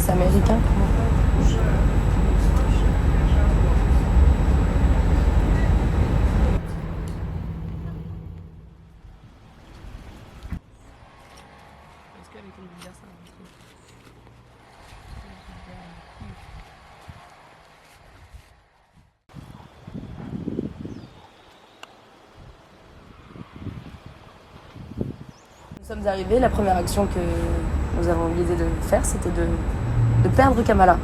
c'est américain. Nous sommes arrivés, la première action que nous avons l'idée de faire, c'était de perdre Kamala.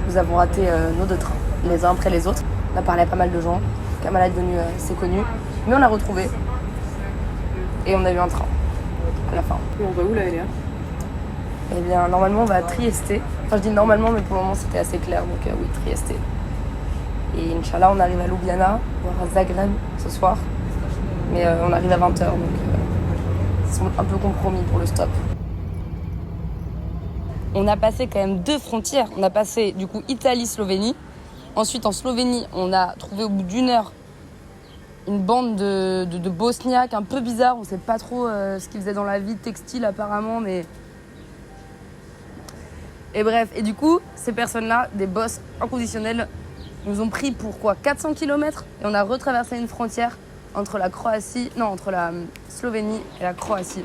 Nous avons raté nos 2 trains, les uns après les autres. On a parlé à pas mal de gens, Kamala est devenue assez connue, mais on l'a retrouvée et on a eu un train à la fin. Et on va où là, Eléa? Eh bien, normalement, on va à Trieste. Enfin, je dis normalement, mais pour le moment, c'était assez clair, donc oui, Trieste. Et Inch'Allah, on arrive à Ljubljana, voire à Zagreb ce soir, mais on arrive à 20h, donc sont un peu compromis pour le stop. On a passé quand même 2 frontières. On a passé du coup Italie-Slovénie. Ensuite en Slovénie, on a trouvé au bout d'1 heure une bande de Bosniaques un peu bizarres. On ne sait pas trop ce qu'ils faisaient dans la vie textile apparemment, mais... Et bref, et du coup, ces personnes-là, des boss inconditionnels, nous ont pris pour quoi 400 km et on a retraversé une frontière entre la Slovénie et la Croatie.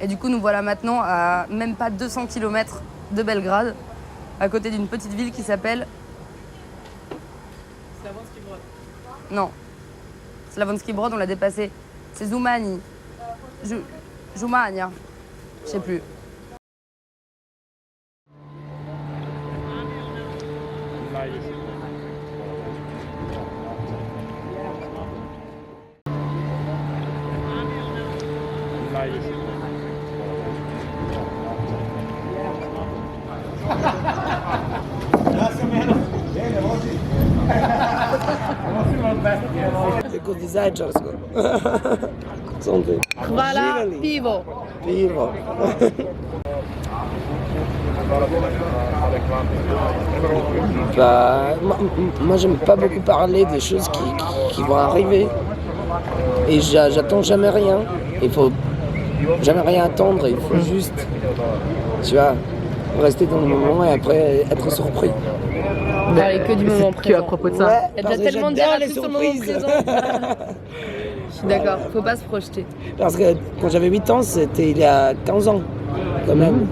Et du coup, nous voilà maintenant à même pas 200 km de Belgrade, à côté d'une petite ville qui s'appelle... Slavonski Brod. Non. Slavonski Brod, on l'a dépassé. C'est Zumani. Zumania. Je sais plus. Jako dizajčarsko. Santé. Hvala, pivo. Pivo. Bah, moi j'aime pas beaucoup parler des choses qui vont arriver. Et j'attends jamais rien. Il faut jamais rien attendre, il faut juste, tu vois, rester dans le moment et après être surpris. Parler que du moment présent. Que à propos de ça. Ouais, Il y a parce déjà que tellement de j'adore dire les sur le moment surprises. présent. Je suis d'accord, faut pas se projeter. Parce que quand j'avais 8 ans, c'était il y a 15 ans, quand même.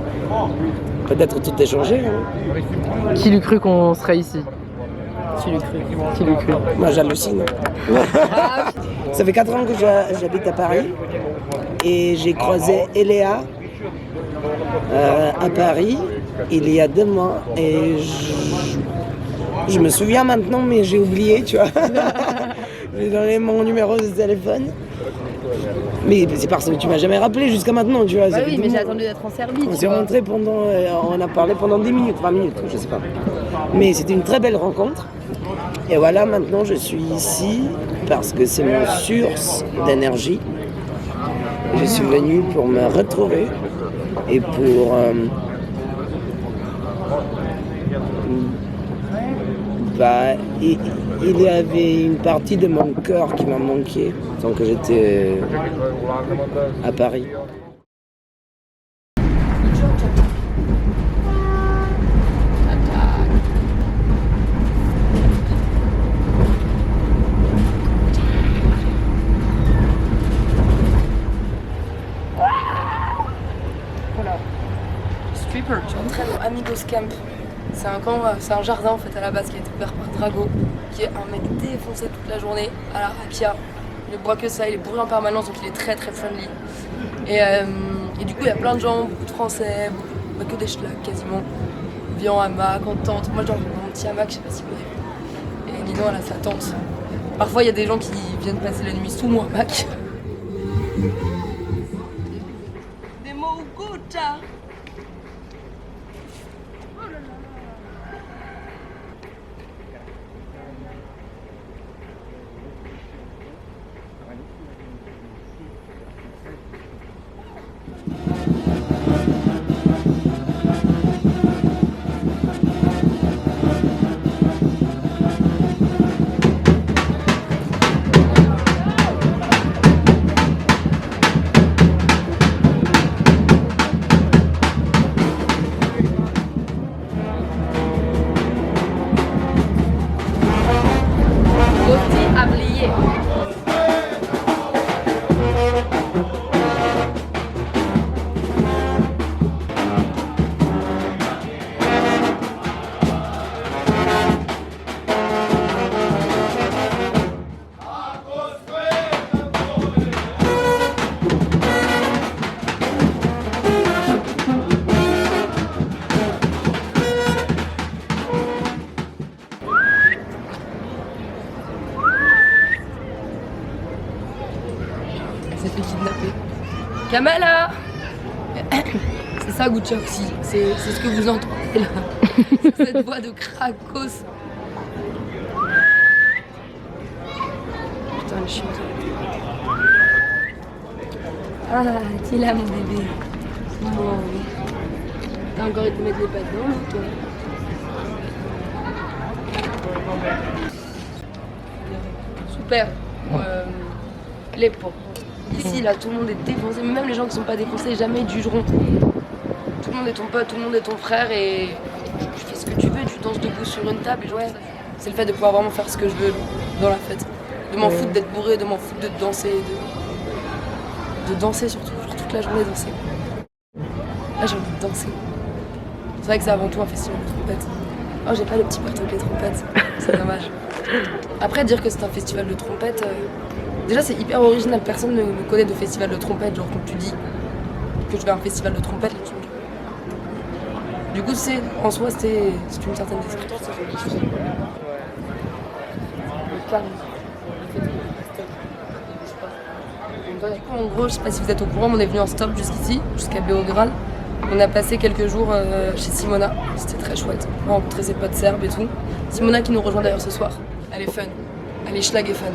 Peut-être tout est changé. Hein. Qui l'eût cru qu'on serait ici? Tu l'as cru. Qui l'eût cru? Moi j'hallucine. Ça fait 4 ans que j'habite à Paris et j'ai croisé Eléa à Paris il y a 2 mois et je me souviens maintenant mais j'ai oublié, tu vois. J'ai donné mon numéro de téléphone. Mais c'est parce que tu m'as jamais rappelé jusqu'à maintenant, tu vois. Bah oui, mais j'ai attendu d'être en Serbie. On s'est rentré on a parlé pendant 10 minutes, 20 minutes, je sais pas. Mais c'était une très belle rencontre. Et voilà, maintenant je suis ici parce que c'est mon source d'énergie. Je suis venu pour me retrouver et pour il y avait une partie de mon cœur qui m'a manqué tant que j'étais à Paris. Voilà. Stripper. Je m'entraîne au Amigos Camp. C'est un camp, c'est un jardin en fait à la base qui a été ouvert par Drago, qui est un mec défoncé toute la journée à la rakia. Il ne boit que ça, il est bourré en permanence donc il est très très friendly. Et du coup il y a plein de gens, beaucoup de Français, que des schlags quasiment. On vit en hamac, en tente. Moi je dors dans mon petit hamac, je sais pas si vous avez vu. Et Lino elle a sa tente. Parfois il y a des gens qui viennent passer la nuit sous mon hamac. Des mots gouttes. s'est fait kidnapper. Kamala. C'est ça Gucci aussi, c'est ce que vous entendez là. Cette voix de Krakos. Putain, le chien. Ah, t'es là mon bébé. Bon. T'as encore été mettre les pattes dans l'eau, toi. Super. Les pauvres. Ici, là, tout le monde est défoncé. Même les gens qui sont pas défoncés, jamais ils te jugeront. Tout le monde est ton pote, tout le monde est ton frère et tu fais ce que tu veux, tu danses debout sur une table. Et ouais, c'est le fait de pouvoir vraiment faire ce que je veux dans la fête. De m'en foutre d'être bourré, de m'en foutre de danser, de danser surtout, genre toute la journée danser. Là, j'ai envie de danser. C'est vrai que c'est avant tout un festival de trompettes. Oh, j'ai pas le petit partout avec les trompettes, c'est dommage. Après, dire que c'est un festival de trompettes, déjà c'est hyper original, personne ne connaît de festival de trompettes. Genre quand tu dis que je vais à un festival de trompettes, là, du coup, en soi, c'est une certaine description. Du coup, en gros, je sais pas si vous êtes au courant, mais on est venu en stop jusqu'ici, jusqu'à Beograd. On a passé quelques jours chez Simona, c'était très chouette. On a rencontré ses potes serbes et tout. Simona qui nous rejoint d'ailleurs ce soir. Elle est fun, elle est schlag et fun.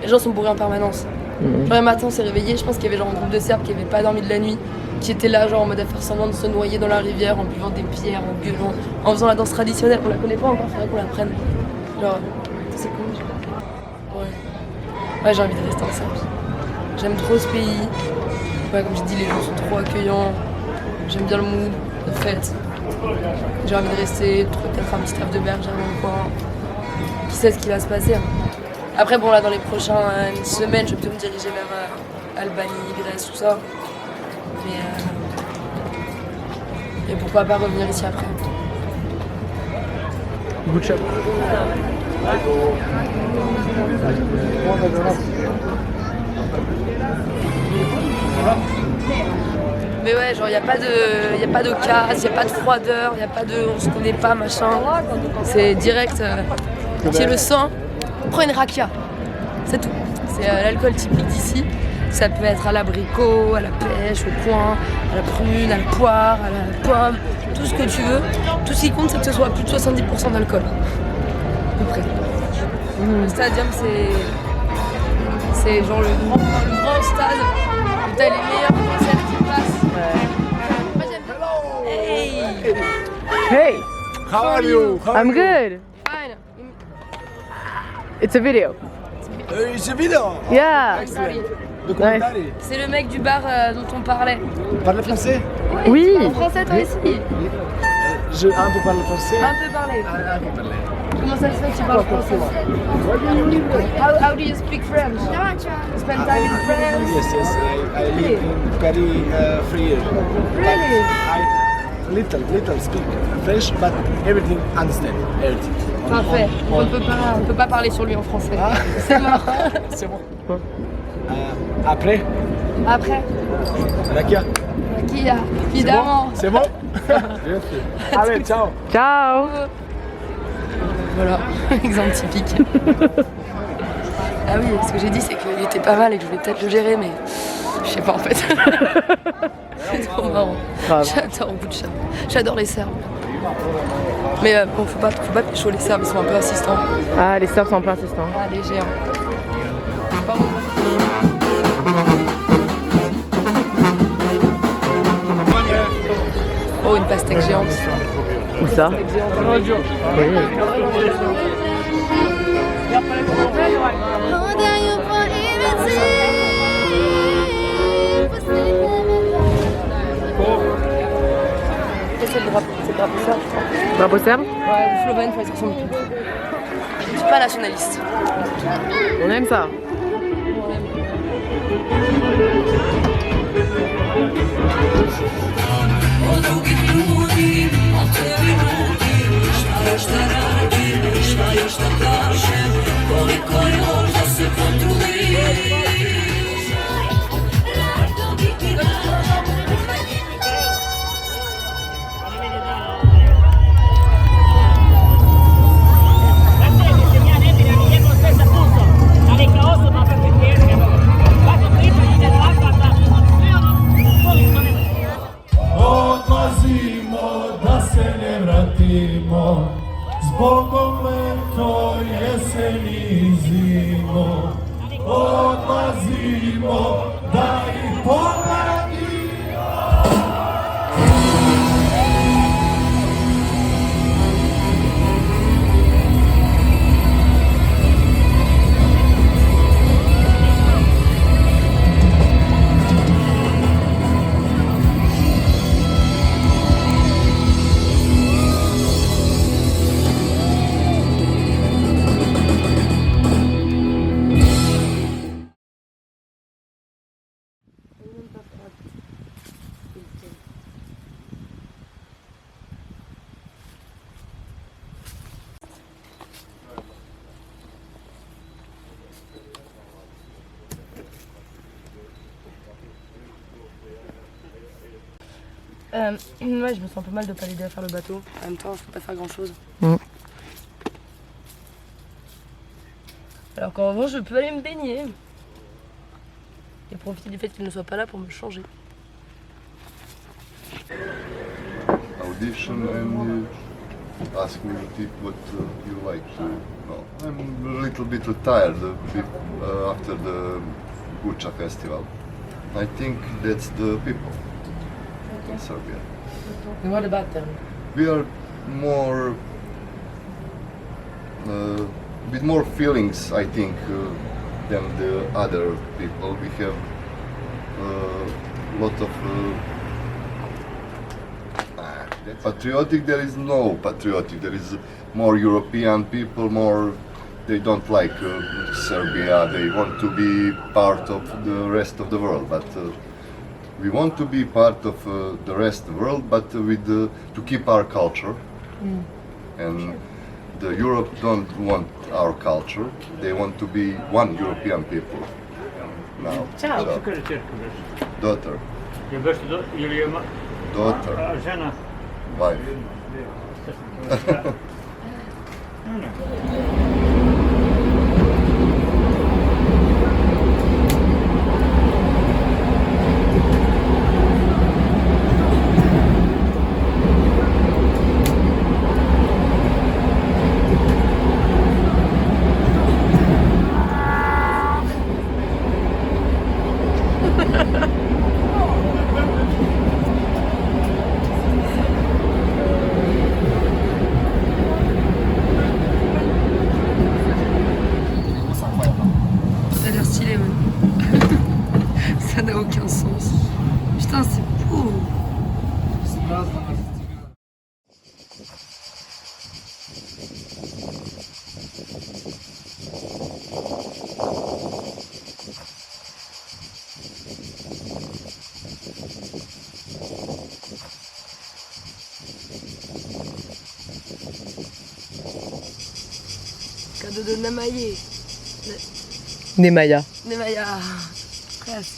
Les gens sont bourrés en permanence. Genre le matin on s'est réveillé, je pense qu'il y avait genre un groupe de serbes qui n'avaient pas dormi de la nuit, qui étaient là genre en mode à faire semblant de se noyer dans la rivière en buvant des pierres, en gueulant, en faisant la danse traditionnelle. On la connaît pas encore, il faudrait qu'on l'apprenne. Genre, c'est cool. Ouais, j'ai envie de rester en Serbie. J'aime trop ce pays. Ouais, comme je dis, les gens sont trop accueillants. J'aime bien le mood, la fête. J'ai envie de rester, peut-être un petit taf de berger dans le coin. Qui sait ce qui va se passer. Hein. Après, bon, là, dans les prochaines semaines, je vais plutôt me diriger vers Albanie, Grèce, tout ça. Mais. Et pourquoi pas revenir ici après. Good job. Mais ouais, genre, y a pas de casse, y a pas de froideur, y a pas de on se connaît pas, machin. C'est direct, tu le sens, prends une rakia. C'est tout. C'est l'alcool typique d'ici. Ça peut être à l'abricot, à la pêche, au coin, à la prune, à la poire, à la pomme, tout ce que tu veux. Tout ce qui compte, c'est que ce soit plus de 70% d'alcool. À peu près. Le stadium, c'est genre le grand stade où t'as les meilleurs concerts qui passent. Moi j'aime bien. Hey! Hey! How are you? I'm good. Fine. It's a video. It's a video. Yeah. Sorry. Documentaire. C'est le mec du bar dont on parlait. Parle français? Oui. En français toi aussi? Je un peu parle français. Un peu parler. Un peu parler. Comment ça se fait que tu parles français? How do you speak French? You spend time in France? Yes, I live in Paris 3 years. Really? I little speak French, but everything understand. Everything. Parfait. On peut pas parler sur lui en français. C'est mort. C'est bon. Après, Après, Rakia. qui a évidemment. C'est bon? Bien sûr. Allez, ciao. Ciao. Voilà, exemple typique. Ah oui, ce que j'ai dit c'est qu'il était pas mal et que je voulais peut-être le gérer, mais je sais pas en fait. C'est trop marrant. J'adore Bucha. J'adore les Serbes. Mais bon, faut pas pécho les Serbes, ils sont un peu assistants. Ah, les Serbes sont un peu insistants. Ah, les géants. Pardon. Oh, une pastèque géante. Où ça? C'est le drapeau serbe, je crois. Drapeau serbe? Ouais, slovène, faut être ensemble. Je suis pas nationaliste. On aime ça. Avec la hausse Ouais, je me sens pas mal de pas l'aider à faire le bateau. En même temps, je peux pas faire grand chose. Alors qu'en revanche, je peux aller me baigner. Et profiter du fait qu'il ne soit pas là pour me changer. Audition and ask me what you like. No, I'm a little bit tired after the Guča festival. I think that's the people in Serbia. And what about them? We are more with more feelings, I think, than the other people. We have a lot of patriotic. There is no patriotic. There is more European people. More they don't like Serbia. They want to be part of the rest of the world, but. We want to be part of the rest of the world, but with to keep our culture. And the Europe don't want our culture. They want to be one European people. Now, Ciao. so, daughter, daughter, Žena. wife. Ça a l'air stylé, ouais. Ça n'a aucun sens. Putain, c'est beau. Cadeau de Namaye. Nemaya. Nemaya. Presque.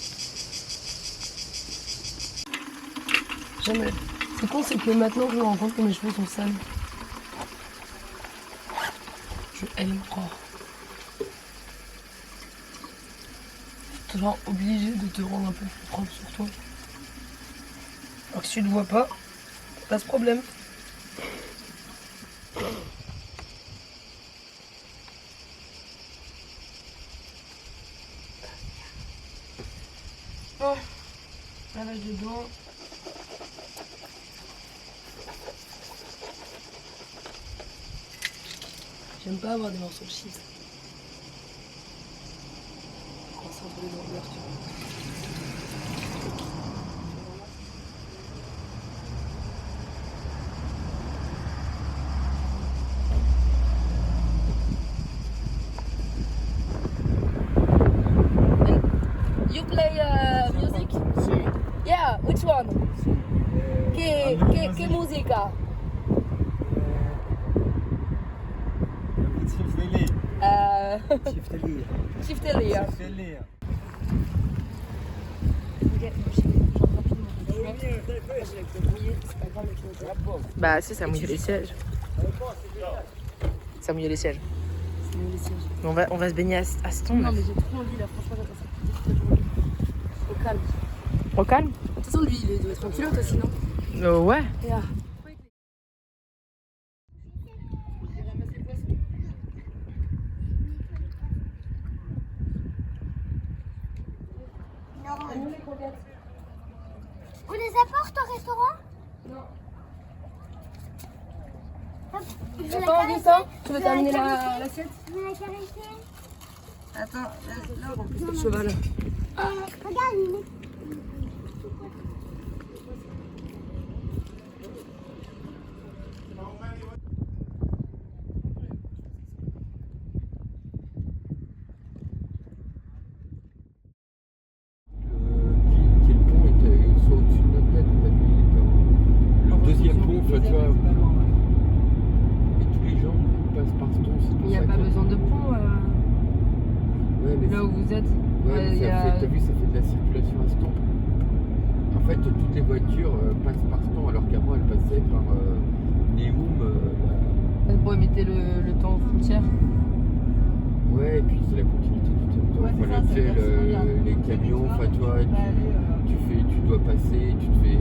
Jamais. C'est con, c'est que maintenant je me rends compte que mes cheveux sont sales. Je aime encore. T'es genre obligé de te rendre un peu plus propre sur toi. Alors que si tu ne vois pas, t'as pas ce problème. Oh, lavage de dents. J'aime pas avoir des morceaux de shit. Coincé entre les envergures, tu vois. You play music? Sì. Yeah, which one? Che musica? Chiftelia. Bah si, ça mouille les sièges. Ça mouille les sièges. On va se baigner à ce Non mais j'ai trop envie là, franchement j'attends ça toute la journée. Au calme. Au calme? De toute façon lui il doit être en pilote aussi non? Ouais. Yeah. On les apporte au restaurant? Non. Hop, je vais T'as la pas envie caresser. ça? Tu veux Je vais terminer la caresser. l'assiette? Je vais la caresser. Attends, là on remplit le cheval. Regarde, il est... Quel pont était soit au-dessus de notre tête, t'as vu, il était en... Le deuxième pont, enfin, tu vois. Et tous les gens passent par ce pont, c'est pour Il n'y a ça pas que- besoin de pont Ouais, mais là où vous êtes. ouais, mais il y ça a- fait, t'as vu, ça fait de la circulation à ce temps. En fait, toutes les voitures passent par ce temps, alors qu'avant, elles passaient par Neum. Bon, ils mettaient le temps aux frontières. Ouais, et puis c'est la continuité du territoire. Ouais, Enfin, c'est ça, les camions, enfin, toi, tu dois passer, tu te fais.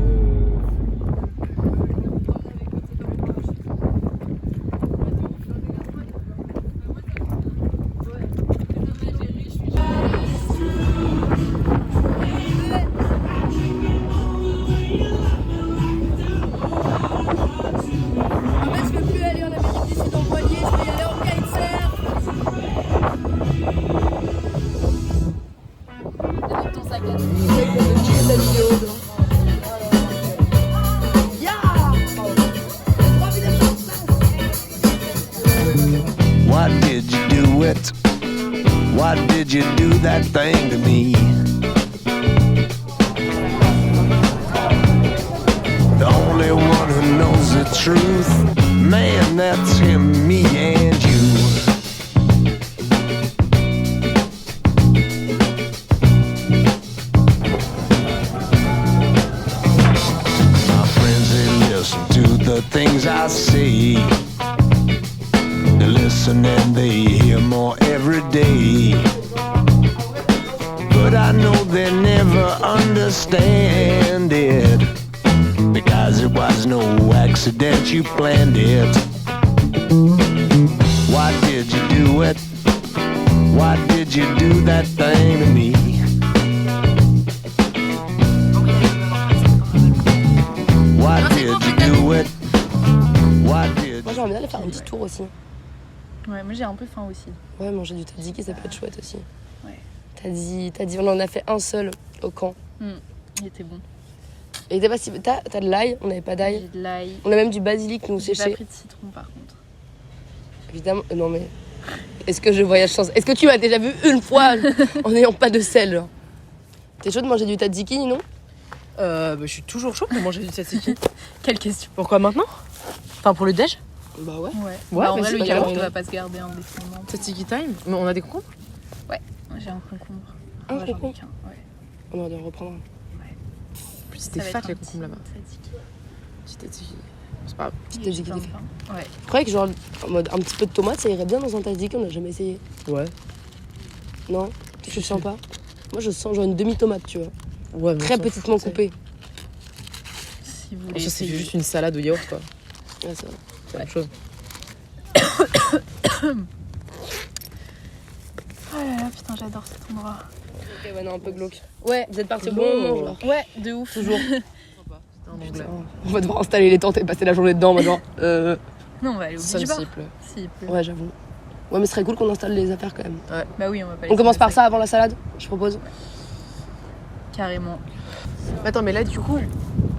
Why did you do it? Why did you do that thing to me? The only one who knows the truth, man, that's him, me and you. My friends, they listen to the things I say. They listen and they hear more every day. But I know they never understand it, because it was no accident, you planned it. Why did you do it? Why did you do that thing to me? Why did you do it? Why did Moi j'aimerais bien aller faire un petit tour aussi. Ouais, moi j'ai un peu faim aussi. Ouais, manger du tzatziki ça peut être chouette aussi. Ouais. T'as dit, on en a fait un seul au camp. Il était bon. Et il était pas si... T'as de l'ail, on n'avait pas d'ail. J'ai de l'ail. On a même du basilic nous J'ai pas séché. pris de citron par contre. Évidemment, non mais... Est-ce que je voyage sans... Est-ce que tu m'as déjà vu une fois en n'ayant pas de sel genre? T'es chaud de manger du tzatziki, non? Je suis toujours chaud pour manger du tzatziki. Quelle question. Pourquoi maintenant? Enfin, pour le déj? Bah ouais. Ouais. Ouais, Bah, en mais vrai, c'est le pas yaourt grave. va pas se garder indéfiniment. Tzatziki time? Mais on a des concombres? Ouais, moi j'ai un concombre. Un Ouais, j'en ai concombre? qu'un, ouais. On aurait dû en reprendre. Plus c'était Ça va fat être les un petit concombres là-bas. tzatziki. Petit tzatziki. C'est pas grave. Petit J'ai tzatziki plein de fait. pain. Ouais. Je croyais que genre en mode un petit peu de tomate ça irait bien dans un tzatziki, on n'a jamais essayé. Ouais. Non? Tu le sens pas? Moi je sens genre une demi-tomate, tu vois. Ouais, mais Très on s'en petitement fout, tu sais. coupée. Si vous voulez Ça, c'est essayer. juste une salade au yaourt, quoi. Ouais, ça va. C'est la même chose. Oh là là, putain, j'adore cet endroit. Ok, ouais, non, un peu glauque. Ouais, vous êtes partis au Non. bon moment, genre. Ouais, de ouf. Toujours. En anglais. On va devoir installer les tentes et passer la journée dedans, moi, genre. Non, on va aller au Ça beach bar. s'il pleut. S'il pleut. Ouais, j'avoue. Ouais, mais ce serait cool qu'on installe les affaires quand même. Bah oui, on va pas On commence par ça avant la salade, je propose. Carrément. Attends, mais là, du coup,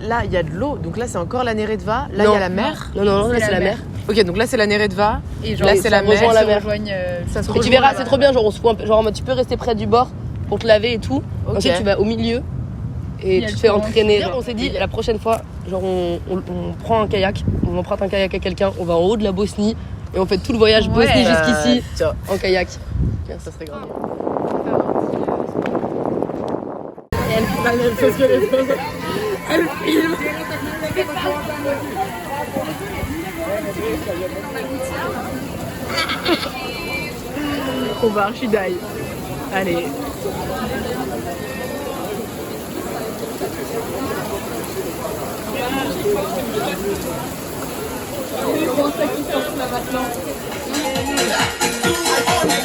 là, il y a de l'eau. Donc là, c'est encore la Neretva. Là, il Non. y a la mer. Non, non, non, là C'est c'est la la mer. Ok, donc là, c'est la Neretva. Et genre, Là, ils c'est la se mer. rejoint la se mer. rejoignent, Ça se Et tu rejoint verras, là-bas. c'est trop bien, genre on se fout un peu, genre tu peux rester près du bord pour te laver et tout. Ok. Ensuite tu vas au milieu Il et y a tu le te fais torrent. entraîner. On s'est dit la prochaine fois, genre on prend un kayak, on emprunte un kayak à quelqu'un, on va en haut de la Bosnie et on fait tout le voyage Ouais. Bosnie jusqu'ici Tiens, en kayak. ça serait grave. On va archi die. Allez.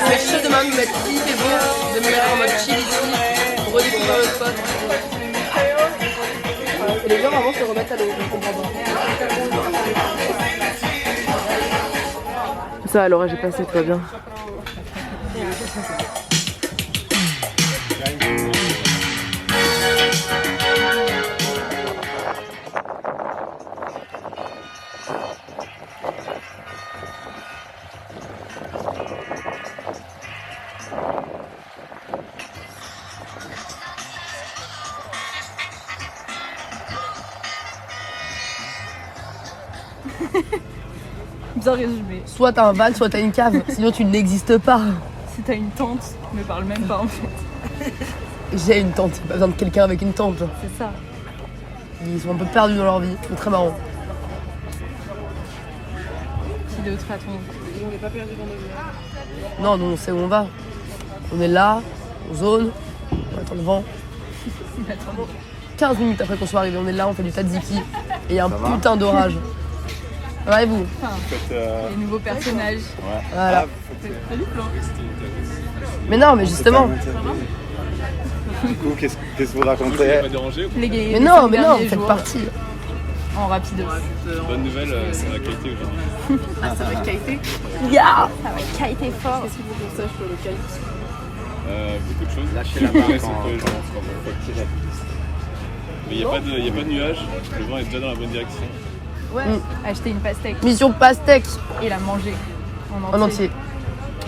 Mais je suis demain de me mettre si c'est bon, de me mettre en mode chill ici, pour redécouvrir le spot. Et les gens avant se remettent à l'eau, je comprends pas. Ça, alors, j'ai passé, tout va bien. Bien résumé. Soit t'as un van, soit t'as une cave, sinon tu n'existes pas. Si t'as une tente, me parle même pas en fait. J'ai une tente, pas besoin de quelqu'un avec une tente. Genre. C'est ça. Ils sont un peu perdus dans leur vie. C'est très marrant. Petit de traton. Non, nous on sait où on va. On est là, on zone, on attend le vent. 15 minutes après qu'on soit arrivé, on est là, on fait du tzatziki. Et il y a un putain d'orage. Ouais, et vous? Les nouveaux personnages. Voilà. Salut Flo. Mais non, mais justement. Du coup, qu'est-ce que vous racontez? Mais non, vous faites partie. En rapido. Bonne nouvelle, ça va qualité aujourd'hui. Ah, ça va qualité. Yeah. Ça va qualité fort. Qu'est-ce qu'il faut qu'on sache sur le kite? Beaucoup de choses. Lâchez la barre quand mais il n'y a pas de nuages, le vent est déjà dans la bonne direction. Ouais. Acheter une pastèque Mission pastèque et la manger en entier.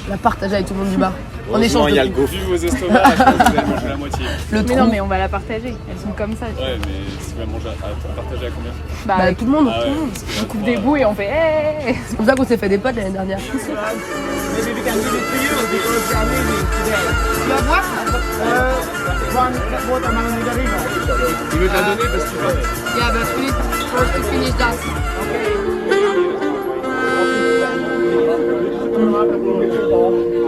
La partager avec tout le monde du bar. En échange Heureusement, il y a le gaufre. Vu vos estomacs, je pense que vous allez manger la moitié. Le Mais trou. non, mais on va la partager. Elles sont comme ça. Ouais, mais si tu vas manger à partager à combien? Bah, Bah, tout le monde. Ah ouais, on coupe des bouts et on fait hey. C'est comme ça qu'on s'est fait des potes l'année dernière. Tu vas voir? Tu veux te la donner parce que tu vas. Yeah, but we need first to finish that. Okay.